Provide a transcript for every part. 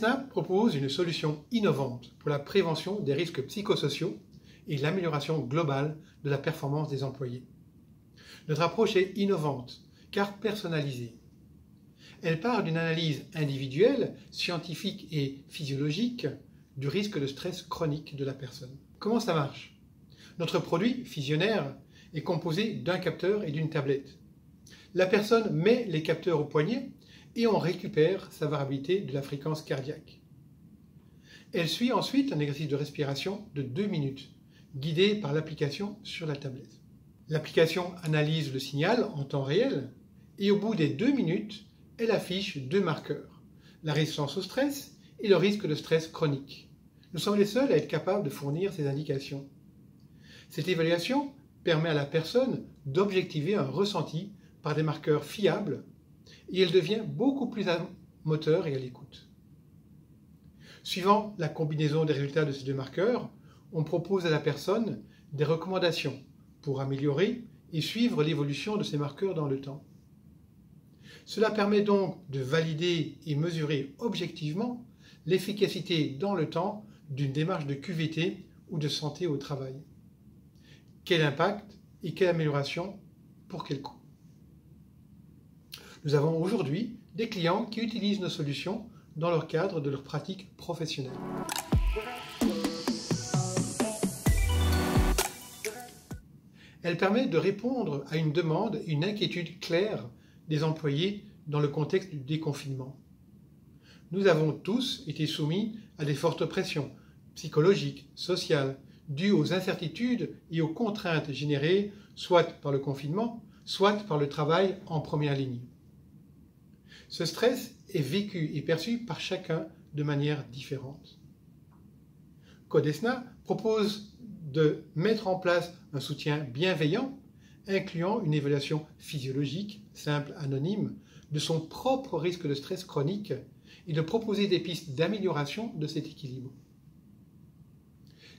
Codesna propose une solution innovante pour la prévention des risques psychosociaux et l'amélioration globale de la performance des employés. Notre approche est innovante car personnalisée. Elle part d'une analyse individuelle, scientifique et physiologique du risque de stress chronique de la personne. Comment ça marche? Notre produit, Physionaire, est composé d'un capteur et d'une tablette. La personne met les capteurs au poignet et on récupère sa variabilité de la fréquence cardiaque. Elle suit ensuite un exercice de respiration de 2 minutes, guidé par l'application sur la tablette. L'application analyse le signal en temps réel et au bout des 2 minutes, elle affiche 2 marqueurs, la résistance au stress et le risque de stress chronique. Nous sommes les seuls à être capables de fournir ces indications. Cette évaluation permet à la personne d'objectiver un ressenti par des marqueurs fiables et elle devient beaucoup plus moteur et à l'écoute. Suivant la combinaison des résultats de ces 2 marqueurs, on propose à la personne des recommandations pour améliorer et suivre l'évolution de ces marqueurs dans le temps. Cela permet donc de valider et mesurer objectivement l'efficacité dans le temps d'une démarche de QVT ou de santé au travail. Quel impact et quelle amélioration pour quel coût? Nous avons aujourd'hui des clients qui utilisent nos solutions dans le cadre de leur pratique professionnelle. Elle permet de répondre à une demande et une inquiétude claire des employés dans le contexte du déconfinement. Nous avons tous été soumis à des fortes pressions psychologiques, sociales, dues aux incertitudes et aux contraintes générées soit par le confinement, soit par le travail en première ligne. Ce stress est vécu et perçu par chacun de manière différente. Codesna propose de mettre en place un soutien bienveillant, incluant une évaluation physiologique, simple, anonyme, de son propre risque de stress chronique et de proposer des pistes d'amélioration de cet équilibre.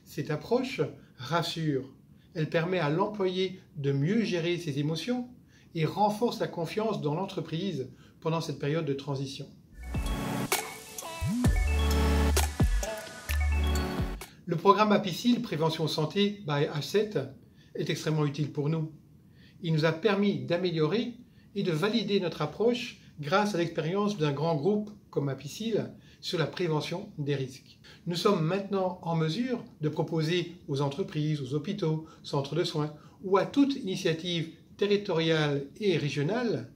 Cette approche rassure, elle permet à l'employé de mieux gérer ses émotions et renforce la confiance dans l'entreprise pendant cette période de transition. Le programme Apicil Prévention Santé by H7 est extrêmement utile pour nous. Il nous a permis d'améliorer et de valider notre approche grâce à l'expérience d'un grand groupe comme Apicil sur la prévention des risques. Nous sommes maintenant en mesure de proposer aux entreprises, aux hôpitaux, centres de soins ou à toute initiative territoriale et régionale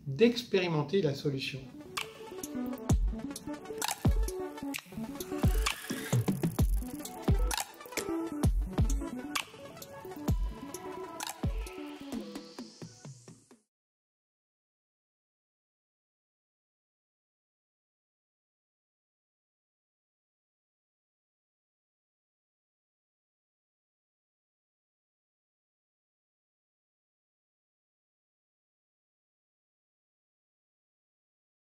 d'expérimenter la solution.